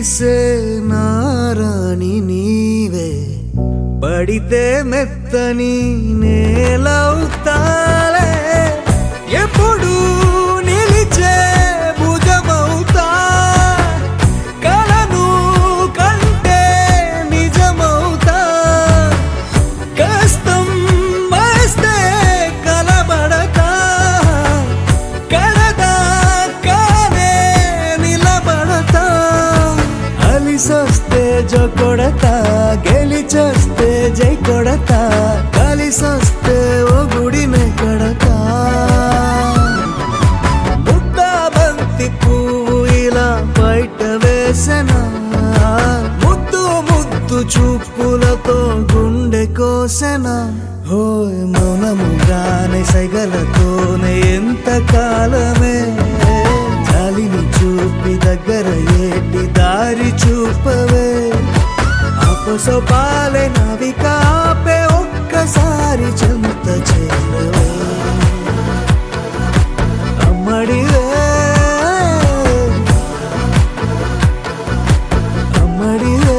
తీసే నారాణి నీవే పడితే మెత్తని నేలవుతాలే ఎప్పుడు నిలిచే భుజమవుతా కలను కంటే నిజమవుతా కష్టం వస్తే కలబడతా కడదాకానే నిలబడతా అలిసొస్తే జో కొడతా గెలిచొస్తే జై కొడతా కలిసొస్తే ఓ గుడినే కడతా ముద్దా బంతి పువ్వు ఇలా బయట వేసెనా ముద్దు ముద్దు చూపులతో గుండె కోసెనా హోయ్ మౌనముగానే సైగలతోనే ఎంత కాలమే జాలిని చూపి దగ్గర ఏటి దారి చూపవే ఆపసోపాలే నావిక ఆపే ఒక్కసారి చెంత చేరవే అమ్మడివే అమ్మడివే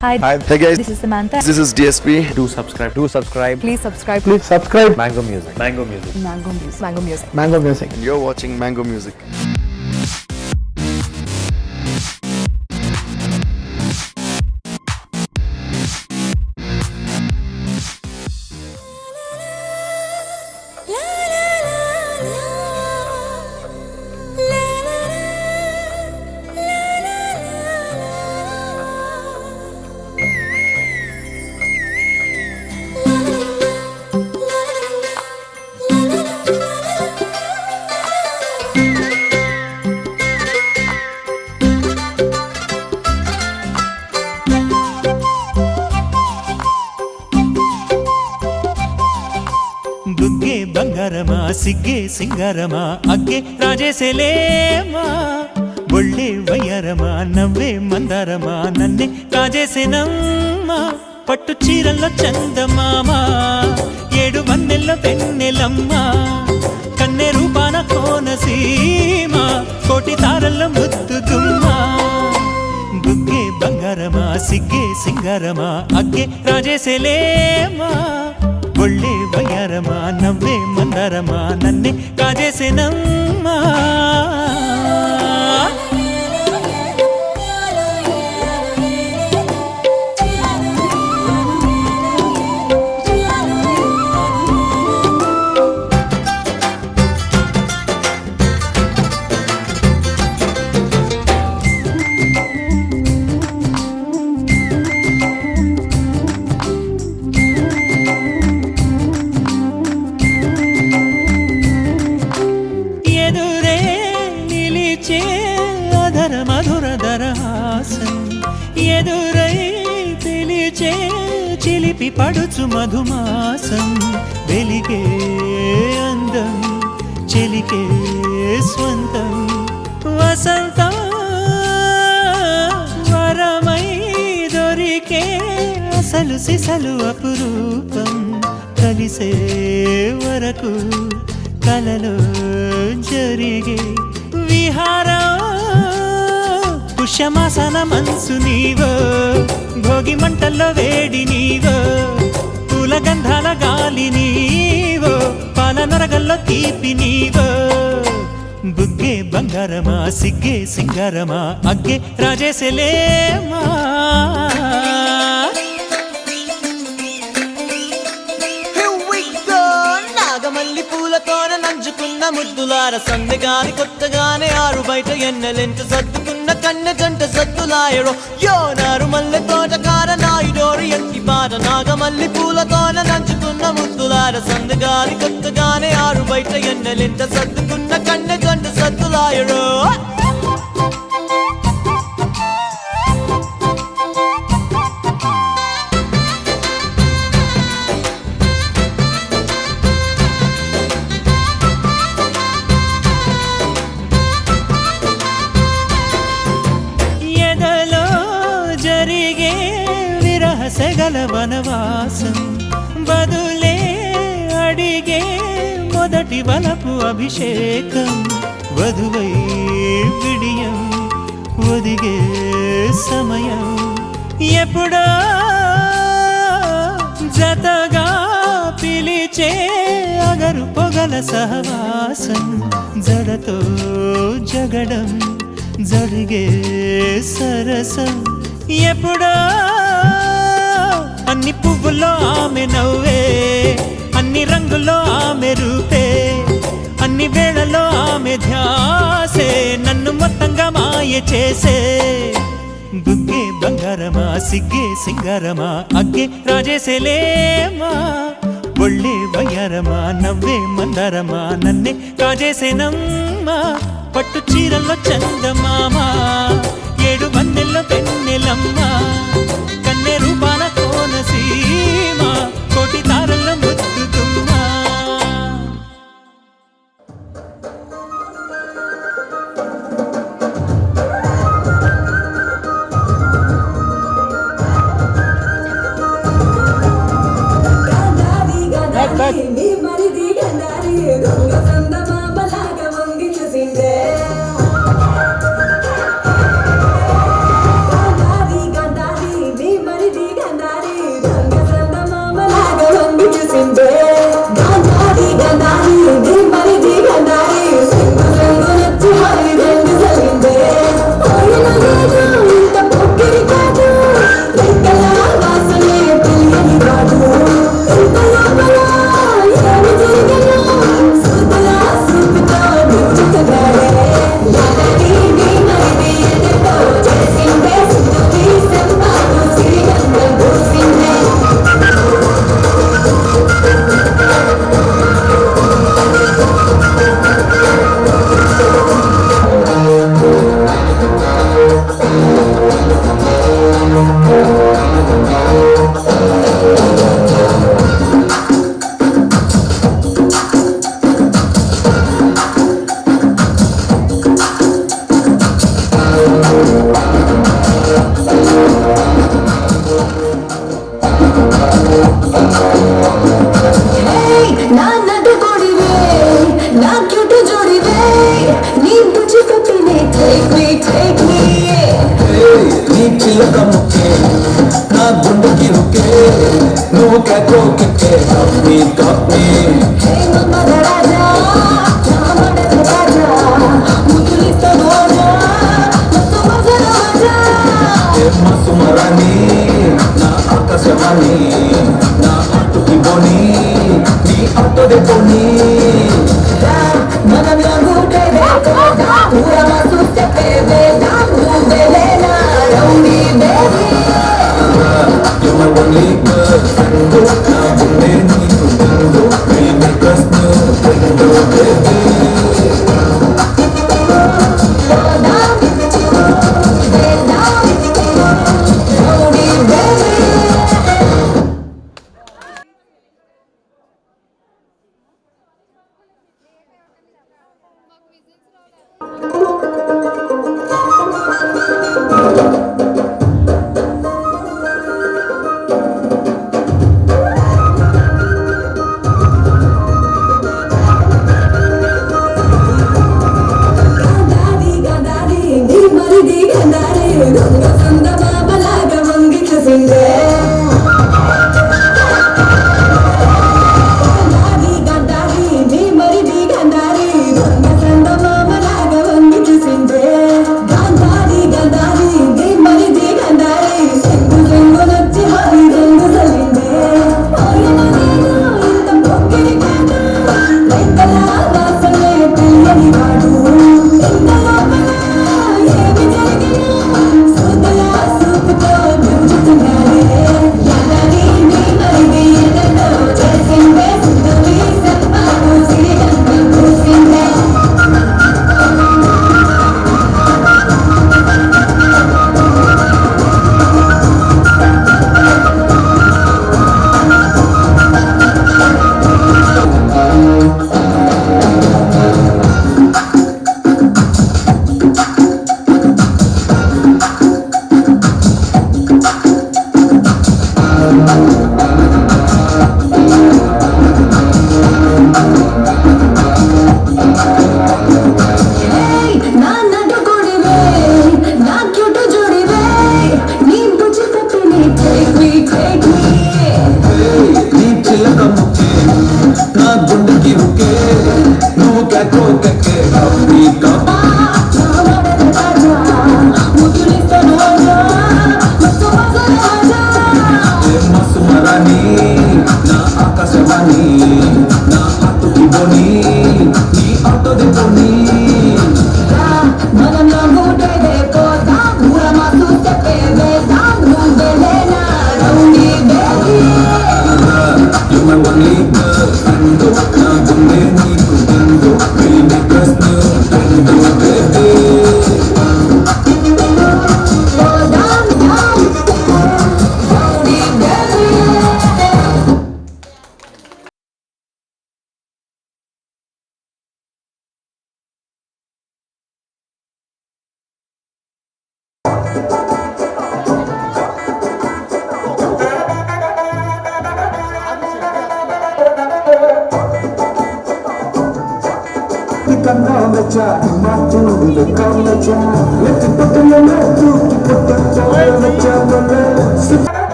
Hi. Hi. Hey guys. This is Samantha. This is DSP. Do subscribe. Please subscribe. Please subscribe. Mango Music. Mango Music. Mango Music. Mango Music. And you're watching Mango Music. బుగ్గే బంగారమా సిగ్గే సింగారమా అగ్గే రాజేసేలేమా ఒళ్ళే వయ్యారమా నవ్వే మందారమా నన్నే కాజేసేనమ్మా పట్టు చీరల్లో చందమామా 7 వన్నెల్లో వెన్నెలమ్మా కన్నె రూపాన కోనసీమ కోటి తారల్లో ముద్దుగుమ్మా బుగ్గే బంగారమా సిగ్గే సింగారమా అగ్గే రాజేసేలేమా ఒళ్ళే వయ్యారమా నవ్వే మందారమా నన్నే కాజేసేనమ్మా ఎదురై పిలిచే చిలిపి పడుచు మధుమాసం వెలిగే అందం చెలికే స్వంతం వసంతం వరమై దొరికే అసలు సిసలు అపురూపం కలిసే వరకు కలలో జరిగే విహారం పుష్యమాసన మనసు నీవో భోగి మంటల్లో వేడి నీవో పూల గంధాల గాలి నీవో పాల నరగల్లో తీపి నీవో బుగ్గే బంగారమా సిగ్గే సింగారమా అగ్గే రాజేసేలేమా నాగమల్లి పూలతోన నంచుకున్న ముద్దులార సందెగాని కొత్తగానే ఆరు బయట ఎన్నెలెంట సర్దుకున్న కన్నె జంట సద్దులాయరో యోనారు మల్లె తోటకార నాయుడోరు ఎంటి బాట నాగమల్లి పూలతోన నంచుకున్న ముద్దులార సందెగాని కొత్తగానే ఆరు బయట ఎన్నెలెంట సర్దుకున్న కన్నె జంట సద్దులాయరో సెగల వనవాసం బదులే అడిగే మొదటి వలపు అభిషేకం వధువై విడియం ఒదిగే సమయం ఎప్పుడో జతగా పిలిచే అగరు పొగల సహవాసం జడతో జగడం జరిగే సరసం ఎప్పుడో అన్ని పువ్వుల్లో ఆమె నవ్వే అన్ని రంగుల్లో ఆమె రూపే అన్ని వేళల్లో ఆమె ధ్యాసే నన్ను మొత్తంగా మాయ చేసే బుగ్గే బంగారమా సిగ్గే సింగారమా అగ్గే రాజేసేలేమా ఒళ్ళే వయ్యారమా నవ్వే మందారమా నన్నే కాజేసేనమ్మా పట్టు చీరల్లో చందమామా 7 వన్నెల్లో వెన్నెలమ్మా కన్నె రూపాన కోనసీమ కోటి తారల్లో ముద్దుగుమ్మా మీ చిలక ముక్కే నా గుండెకి రుకే నువ్వు కేకో కెక్కే కప్పి కప్పి సుమరాని నా ఆకాశవాణి నా అట్టుకి బోని నీ అట్టదే పోనీ You're my only girlfriend నా గుండె నీకు బంధు baby cause నువ్వు బంధు baby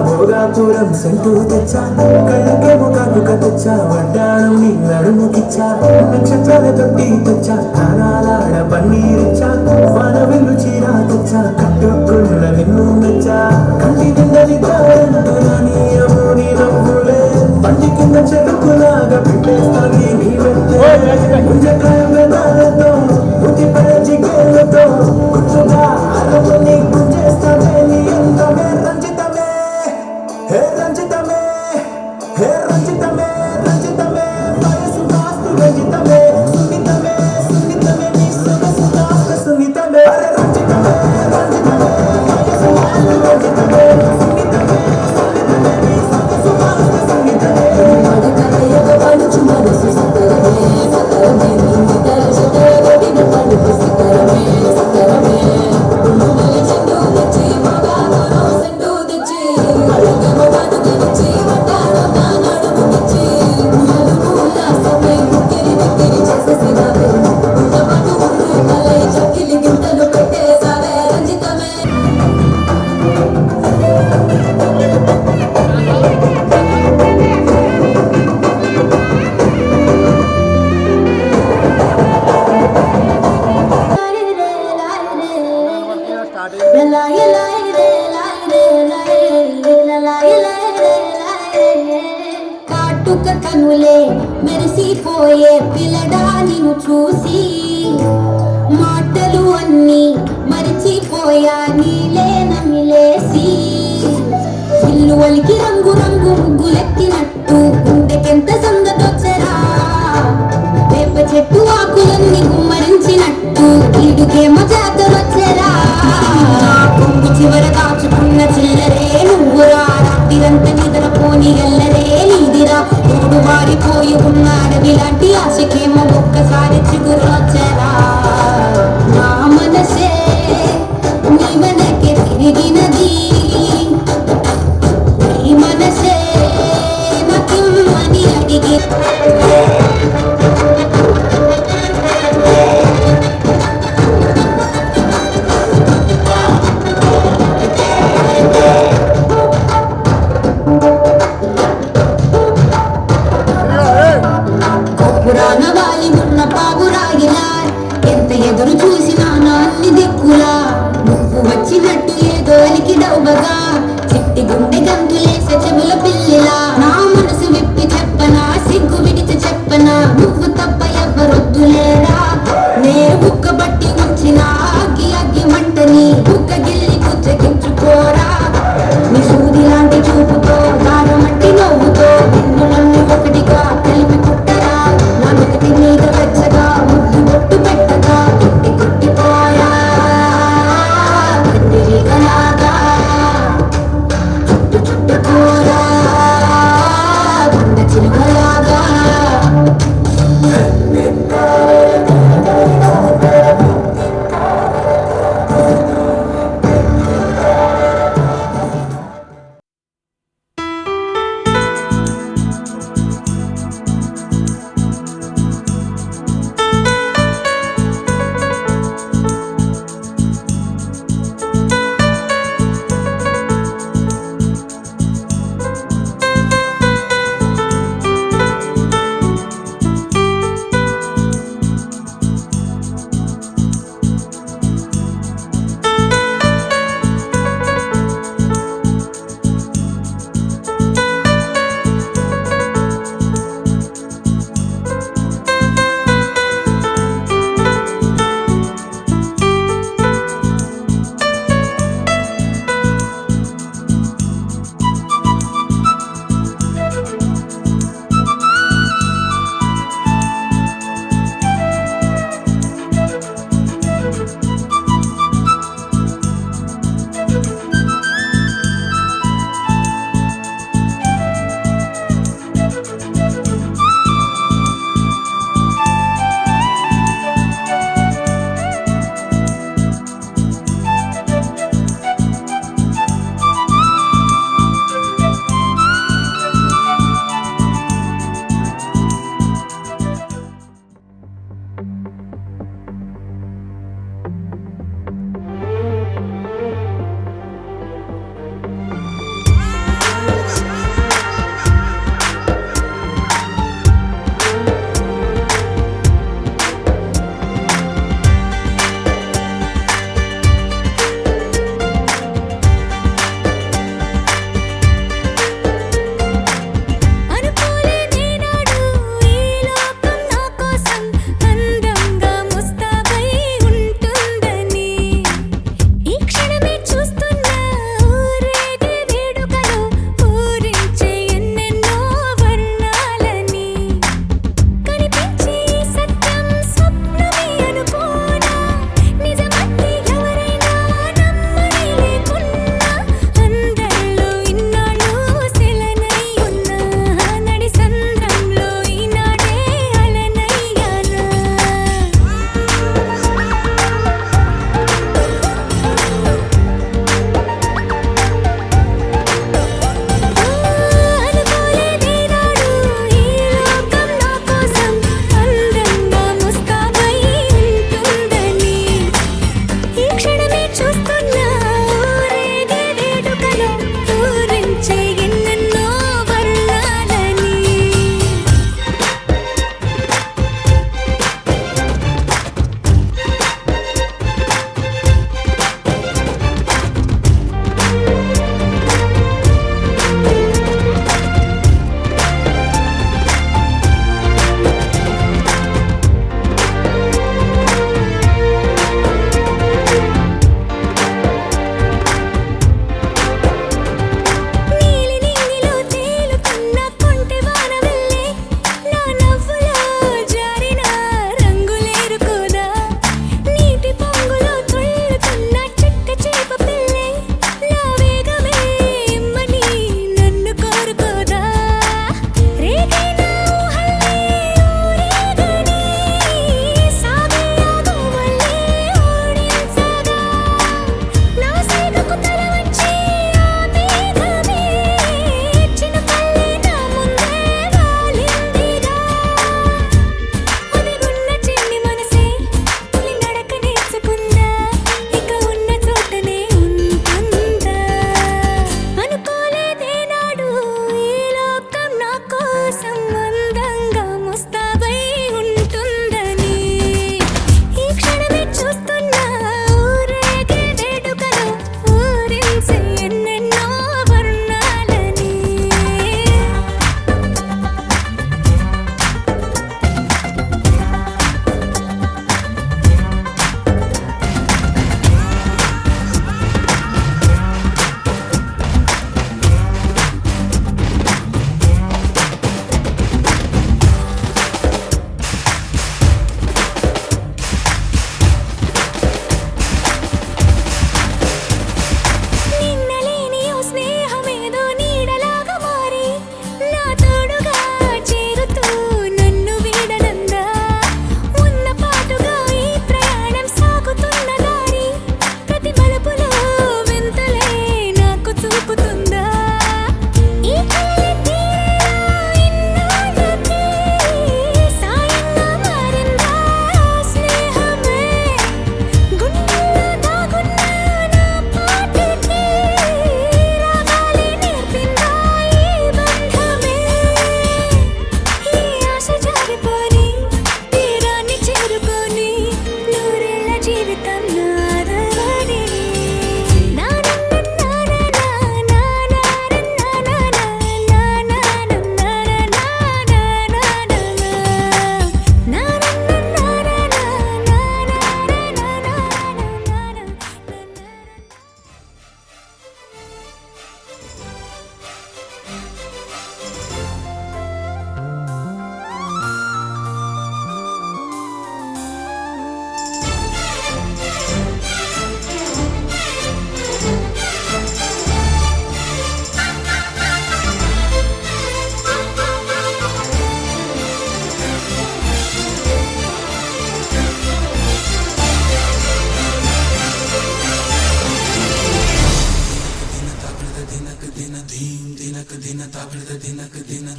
భోగాపురం సెంటు తెచ్చా కళ్ళకేమో కాటుక తెచ్చా వడ్డాణం నీ నడుముకిచ్చా నక్షత్రాల తొట్టి తెచ్చా కానాలాడ పన్నీరిచ్చా వాన వెళ్ళు చీరా తెచ్చా కట్టుకున్న నిన్ను మెచ్చా కంటి నిందని దారంటున్నా నీ అమ్ముని నవ్వులే పంటి కింద చెరుకులాగా పెట్టేస్తాగి నీ వెళ్తే గుంజకాయ వెదాలతో ఉతి పరచి గేలతో గుర్తుగా అరవని గుంజేస్తావే నీ అందమే రంజితమే హే రంజితమే హే రంజితమే రంజితమే వయసు వాస్తు రంజితమే సున్నితమే సున్నితమే నీ సొగసు కాస్త సున్నితమే రంజితమే రంజితమే వయసు వాస్తు రంజితమే కనులే మెరిసిపోయే పిల్లడా నిన్ను చూసి మాటలు అన్నీ మరిచిపోయా నీలే నమిలేసి ఇల్లు వలికి రంగు రంగు ముగ్గులెత్తినట్టు గుండెకెంత సందతొచ్చరా వేప చెట్టు ఆకులన్నీ గుమ్మరించినట్టు ఇడుకేమో జాతరొచ్చరా కొంగు చివర దాచుకున్న చిల్లరే నువ్వురా రాత్రిరంత నిద్రపోని ఎల్లరే నీదిరా తోడు మారిపోయి ఉన్న అడవి లాంటి ఆశకేమో ఒక్కసారి చిగురొచ్చరా నా మనసే నీ వెనకే తిరిగినది నీ మనసే నాకిమ్మని అడిగి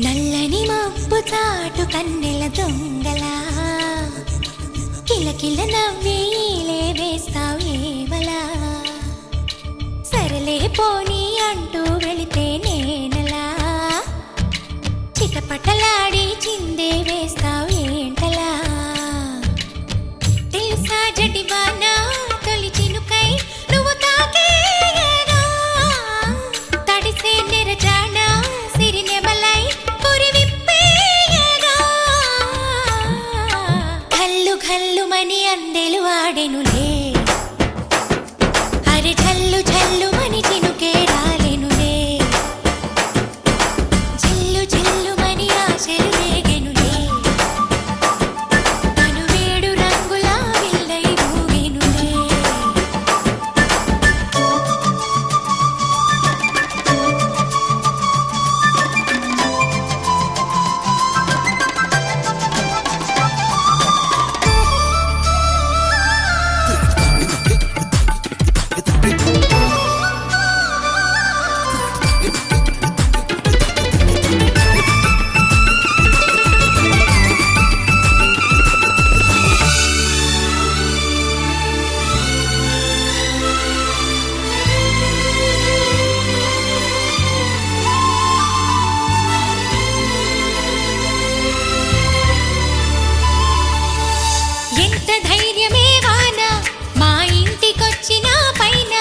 నల్లని మబ్బు చాటు కన్నెల దొంగలా కిలకిల నవ్వేలే వేస్తావు ఏవలా సరలే పోనీ అంటూ వెళితే నేనలా చిటపటలాడి చిందే వేస్తావు ఏంటలా తెలుసా జడివానా తొలి చినుకై నువ్వు తాకేయగా తడిసే నిరజానా సిరినెమలై పురి విప్పేయగా ఘల్లు ఘల్లుమని అందెలు ఆడెనులే అరె ఝల్లు ఝల్లుమని చినుకే రాలెనులే జిల్లు జిల్లుమని ఆశలు రేగెనులే తను వేడు రంగులా విల్లై ఊగెనులే ఎంత ధైర్యమే వాన మా ఇంటికొచ్చిన పైన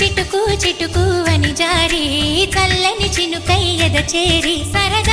చిటుకు చిటుకు అని జారి చల్లని చినుకై ఎద చేరి సరదా